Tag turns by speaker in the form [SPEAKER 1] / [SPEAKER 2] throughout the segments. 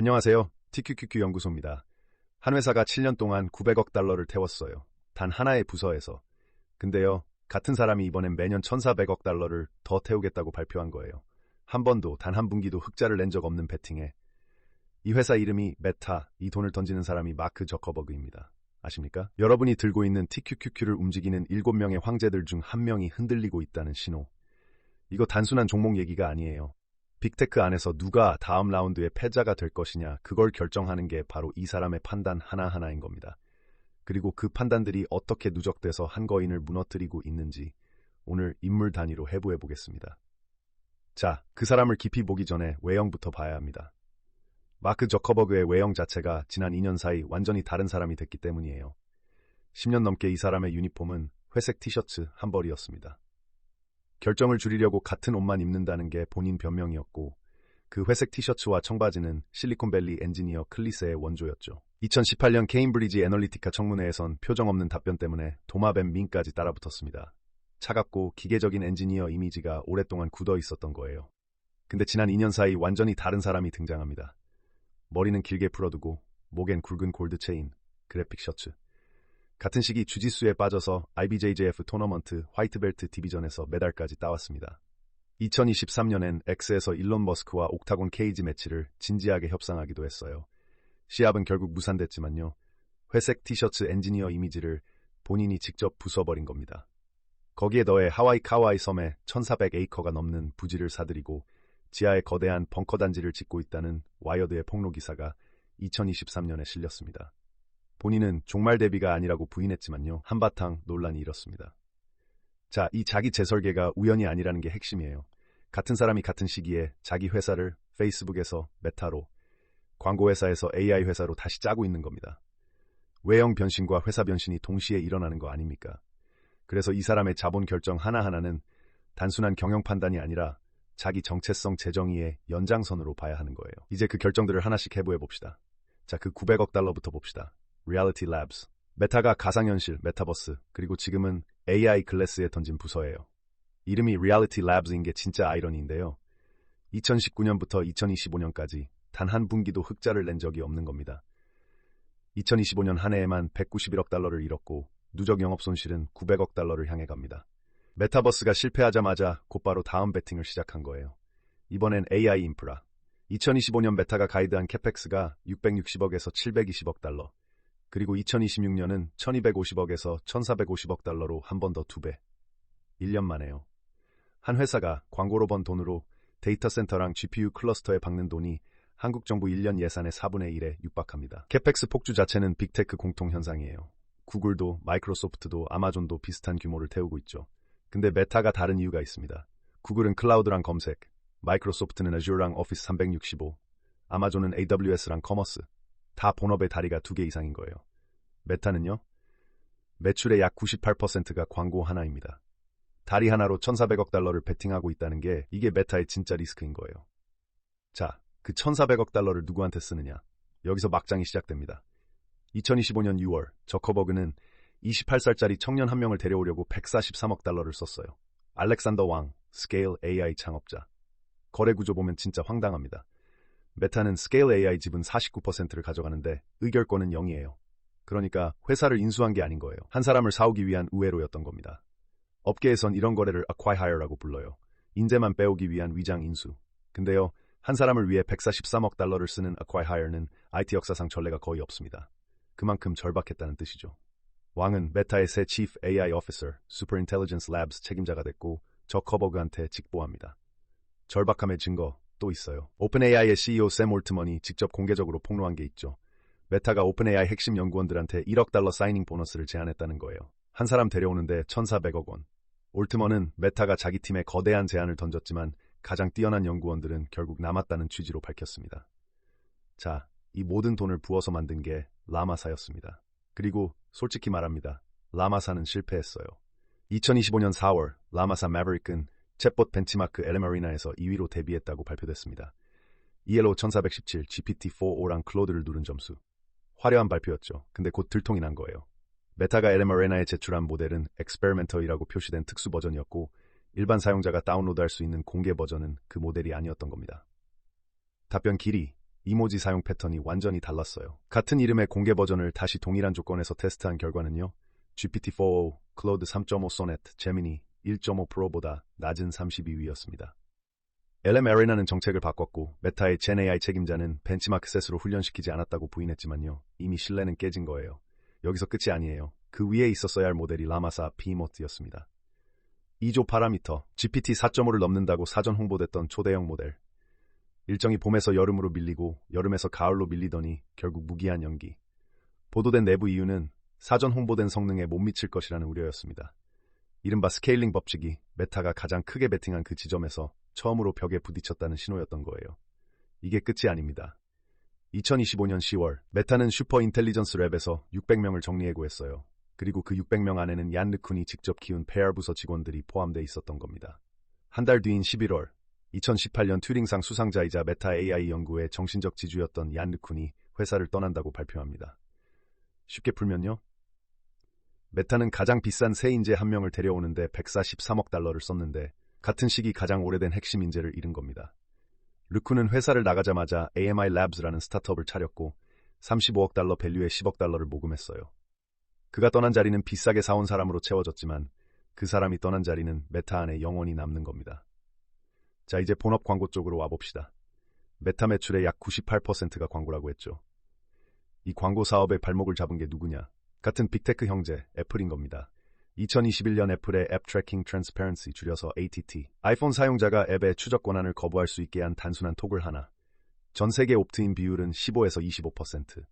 [SPEAKER 1] 안녕하세요. TQQQ 연구소입니다. 한 회사가 7년 동안 900억 달러를 태웠어요. 단 하나의 부서에서. 근데요, 같은 사람이 이번엔 매년 1,400억 달러를 더 태우겠다고 발표한 거예요. 한 번도, 단 한 분기도 흑자를 낸 적 없는 베팅에. 이 회사 이름이 메타, 이 돈을 던지는 사람이 마크 저커버그입니다. 아십니까? 여러분이 들고 있는 TQQQ를 움직이는 7명의 황제들 중 한 명이 흔들리고 있다는 신호. 이거 단순한 종목 얘기가 아니에요. 빅테크 안에서 누가 다음 라운드의 패자가 될 것이냐, 그걸 결정하는 게 바로 이 사람의 판단 하나하나인 겁니다. 그리고 그 판단들이 어떻게 누적돼서 한 거인을 무너뜨리고 있는지 오늘 인물 단위로 해부해 보겠습니다. 자, 그 사람을 깊이 보기 전에 외형부터 봐야 합니다. 마크 저커버그의 외형 자체가 지난 2년 사이 완전히 다른 사람이 됐기 때문이에요. 10년 넘게 이 사람의 유니폼은 회색 티셔츠 한 벌이었습니다. 결정을 줄이려고 같은 옷만 입는다는 게 본인 변명이었고, 그 회색 티셔츠와 청바지는 실리콘밸리 엔지니어 클리세의 원조였죠. 2018년 케임브리지 애널리티카 청문회에선 표정 없는 답변 때문에 도마뱀 밈까지 따라붙었습니다. 차갑고 기계적인 엔지니어 이미지가 오랫동안 굳어 있었던 거예요. 근데 지난 2년 사이 완전히 다른 사람이 등장합니다. 머리는 길게 풀어두고 목엔 굵은 골드 체인, 그래픽 셔츠. 같은 시기 주짓수에 빠져서 IBJJF 토너먼트 화이트벨트 디비전에서 메달까지 따왔습니다. 2023년엔 X에서 일론 머스크와 옥타곤 케이지 매치를 진지하게 협상하기도 했어요. 시합은 결국 무산됐지만요. 회색 티셔츠 엔지니어 이미지를 본인이 직접 부숴버린 겁니다. 거기에 더해 하와이 카와이 섬에 1,400에이커가 넘는 부지를 사들이고 지하에 거대한 벙커 단지를 짓고 있다는 와이어드의 폭로 기사가 2023년에 실렸습니다. 본인은 종말 대비가 아니라고 부인했지만요. 한바탕 논란이 일었습니다. 자, 이 자기 재설계가 우연이 아니라는 게 핵심이에요. 같은 사람이 같은 시기에 자기 회사를 페이스북에서 메타로, 광고회사에서 AI 회사로 다시 짜고 있는 겁니다. 외형 변신과 회사 변신이 동시에 일어나는 거 아닙니까? 그래서 이 사람의 자본 결정 하나하나는 단순한 경영 판단이 아니라 자기 정체성 재정의의 연장선으로 봐야 하는 거예요. 이제 그 결정들을 하나씩 해부해 봅시다. 자, 그 900억 달러부터 봅시다. 리얼리티 랩스. 메타가 가상현실, 메타버스, 그리고 지금은 AI 글래스에 던진 부서예요. 이름이 리얼리티 랩스인 게 진짜 아이러니인데요. 2019년부터 2025년까지 단 한 분기도 흑자를 낸 적이 없는 겁니다. 2025년 한 해에만 191억 달러를 잃었고 누적 영업 손실은 900억 달러를 향해 갑니다. 메타버스가 실패하자마자 곧바로 다음 베팅을 시작한 거예요. 이번엔 AI 인프라. 2025년 메타가 가이드한 캐펙스가 660억에서 720억 달러. 그리고 2026년은 1250억에서 1450억 달러로 한 번 더 2배. 1년 만에요. 한 회사가 광고로 번 돈으로 데이터 센터랑 GPU 클러스터에 박는 돈이 한국 정부 1년 예산의 4분의 1에 육박합니다. 캐펙스 폭주 자체는 빅테크 공통 현상이에요. 구글도 마이크로소프트도 아마존도 비슷한 규모를 태우고 있죠. 근데 메타가 다른 이유가 있습니다. 구글은 클라우드랑 검색, 마이크로소프트는 Azure랑 오피스 365, 아마존은 AWS랑 커머스. 다 본업의 다리가 2개 이상인 거예요. 메타는요? 매출의 약 98%가 광고 하나입니다. 다리 하나로 1,400억 달러를 베팅하고 있다는 게 이게 메타의 진짜 리스크인 거예요. 자, 그 1,400억 달러를 누구한테 쓰느냐? 여기서 막장이 시작됩니다. 2025년 6월 저커버그는 28살짜리 청년 한 명을 데려오려고 143억 달러를 썼어요. 알렉산더 왕, 스케일 AI 창업자. 거래 구조 보면 진짜 황당합니다. 메타는 스케일 AI 지분 49%를 가져가는데 의결권은 0이에요. 그러니까 회사를 인수한 게 아닌 거예요. 한 사람을 사오기 위한 우회로였던 겁니다. 업계에선 이런 거래를 acquire라고 불러요. 인재만 빼오기 위한 위장 인수. 근데요, 한 사람을 위해 143억 달러를 쓰는 acquire는 IT 역사상 전례가 거의 없습니다. 그만큼 절박했다는 뜻이죠. 왕은 메타의 새 Chief AI Officer, Super Intelligence Labs 책임자가 됐고 저커버그한테 직보합니다. 절박함의 증거 또 있어요. 오픈AI의 CEO 샘 올트먼이 직접 공개적으로 폭로한 게 있죠. 메타가 오픈AI 핵심 연구원들한테 1억 달러 사이닝 보너스를 제안했다는 거예요. 한 사람 데려오는데 1,400억 원. 올트먼은 메타가 자기 팀에 거대한 제안을 던졌지만 가장 뛰어난 연구원들은 결국 남았다는 취지로 밝혔습니다. 자, 이 모든 돈을 부어서 만든 게 라마사였습니다. 그리고 솔직히 말합니다. 라마사는 실패했어요. 2025년 4월 라마사 매버릭은 챗봇 벤치마크 엘레마리나에서 2위로 데뷔했다고 발표됐습니다. ELO 1417, GPT-4o랑 클로드를 누른 점수. 화려한 발표였죠. 근데 곧 들통이 난 거예요. 메타가 엘레마리나에 제출한 모델은 엑스페리멘터이라고 표시된 특수 버전이었고 일반 사용자가 다운로드할 수 있는 공개 버전은 그 모델이 아니었던 겁니다. 답변 길이 이모지 사용 패턴이 완전히 달랐어요. 같은 이름의 공개 버전을 다시 동일한 조건에서 테스트한 결과는요. GPT-4o, 클로드 3.5 소네트, 제미니 1.5 프로보다 낮은 32위였습니다. LM 에리나는 정책을 바꿨고 메타의 젠 AI 책임자는 벤치마크 셋으로 훈련시키지 않았다고 부인했지만요. 이미 신뢰는 깨진 거예요. 여기서 끝이 아니에요. 그 위에 있었어야 할 모델이 라마사 비모트였습니다. 2조 파라미터, GPT 4.5를 넘는다고 사전 홍보됐던 초대형 모델. 일정이 봄에서 여름으로 밀리고 여름에서 가을로 밀리더니 결국 무기한 연기. 보도된 내부 이유는 사전 홍보된 성능에 못 미칠 것이라는 우려였습니다. 이른바 스케일링 법칙이 메타가 가장 크게 베팅한 그 지점에서 처음으로 벽에 부딪혔다는 신호였던 거예요. 이게 끝이 아닙니다. 2025년 10월 메타는 슈퍼 인텔리전스 랩에서 600명을 정리해 구했어요. 그리고 그 600명 안에는 얀 르쿤이 직접 키운 페어 부서 직원들이 포함돼 있었던 겁니다. 한 달 뒤인 11월 2018년 튜링상 수상자이자 메타 AI 연구의 정신적 지주였던 얀 르쿤이 회사를 떠난다고 발표합니다. 쉽게 풀면요. 메타는 가장 비싼 새 인재 한 명을 데려오는데 143억 달러를 썼는데 같은 시기 가장 오래된 핵심 인재를 잃은 겁니다. 르쿤은 회사를 나가자마자 AMI Labs라는 스타트업을 차렸고 35억 달러 밸류의 10억 달러를 모금했어요. 그가 떠난 자리는 비싸게 사온 사람으로 채워졌지만 그 사람이 떠난 자리는 메타 안에 영원히 남는 겁니다. 자, 이제 본업 광고 쪽으로 와봅시다. 메타 매출의 약 98%가 광고라고 했죠. 이 광고 사업의 발목을 잡은 게 누구냐? 같은 빅테크 형제 애플인 겁니다. 2021년 애플의 앱 트래킹 트랜스퍼런시 줄여서 ATT, 아이폰 사용자가 앱의 추적 권한을 거부할 수 있게 한 단순한 토글 하나. 전 세계 옵트인 비율은 15에서 25%.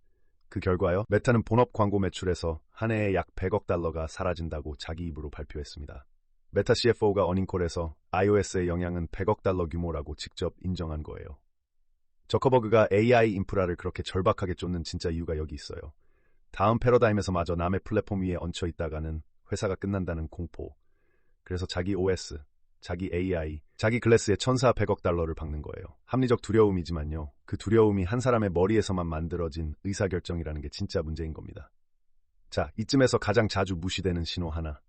[SPEAKER 1] 그 결과요, 메타는 본업 광고 매출에서 한 해에 약 100억 달러가 사라진다고 자기 입으로 발표했습니다. 메타 CFO가 어닝콜에서 iOS의 영향은 100억 달러 규모라고 직접 인정한 거예요. 저커버그가 AI 인프라를 그렇게 절박하게 쫓는 진짜 이유가 여기 있어요. 다음 패러다임에서 마저 남의 플랫폼 위에 얹혀 있다가는 회사가 끝난다는 공포. 그래서 자기 OS, 자기 AI, 자기 글래스에 1,400억 달러를 박는 거예요. 합리적 두려움이지만요. 그 두려움이 한 사람의 머리에서만 만들어진 의사결정이라는 게 진짜 문제인 겁니다. 자, 이쯤에서 가장 자주 무시되는 신호 하나.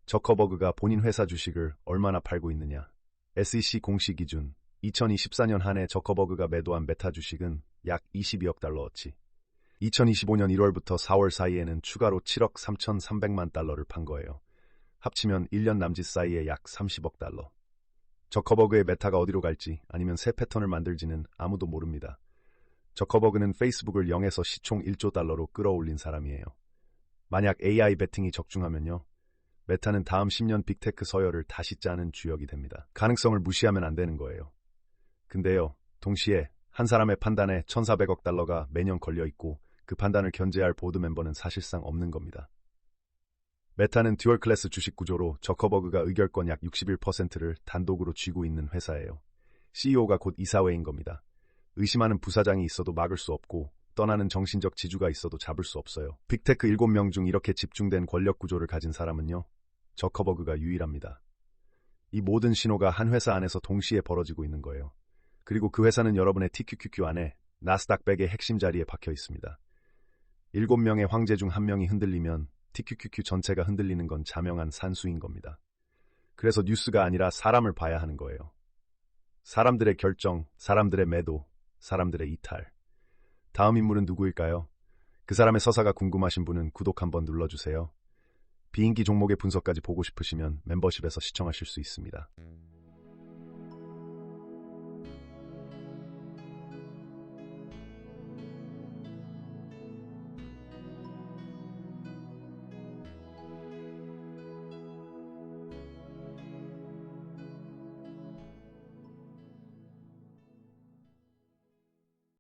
[SPEAKER 1] 저커버그가 본인 회사 주식을 얼마나 팔고 있느냐. SEC 공시 기준 2024년 한 해 저커버그가 매도한 메타 주식은 약 22억 달러어치. 2025년 1월부터 4월 사이에는 추가로 7억 3,300만 달러를 판 거예요. 합치면 1년 남짓 사이에 약 30억 달러. 저커버그의 메타가 어디로 갈지 아니면 새 패턴을 만들지는 아무도 모릅니다. 저커버그는 페이스북을 0에서 시총 1조 달러로 끌어올린 사람이에요. 만약 AI 베팅이 적중하면요. 메타는 다음 10년 빅테크 서열을 다시 짜는 주역이 됩니다. 가능성을 무시하면 안 되는 거예요. 근데요, 동시에 한 사람의 판단에 1,400억 달러가 매년 걸려있고 그 판단을 견제할 보드 멤버는 사실상 없는 겁니다. 메타는 듀얼 클래스 주식 구조로 저커버그가 의결권 약 61%를 단독으로 쥐고 있는 회사예요. CEO가 곧 이사회인 겁니다. 의심하는 부사장이 있어도 막을 수 없고 떠나는 정신적 지주가 있어도 잡을 수 없어요. 빅테크 7명 중 이렇게 집중된 권력 구조를 가진 사람은요. 저커버그가 유일합니다. 이 모든 신호가 한 회사 안에서 동시에 벌어지고 있는 거예요. 그리고 그 회사는 여러분의 TQQQ 안에 나스닥백의 핵심 자리에 박혀 있습니다. 7명의 황제 중 1명이 흔들리면 TQQQ 전체가 흔들리는 건 자명한 산수인 겁니다. 그래서 뉴스가 아니라 사람을 봐야 하는 거예요. 사람들의 결정, 사람들의 매도, 사람들의 이탈. 다음 인물은 누구일까요? 그 사람의 서사가 궁금하신 분은 구독 한번 눌러주세요. 비인기 종목의 분석까지 보고 싶으시면 멤버십에서 시청하실 수 있습니다.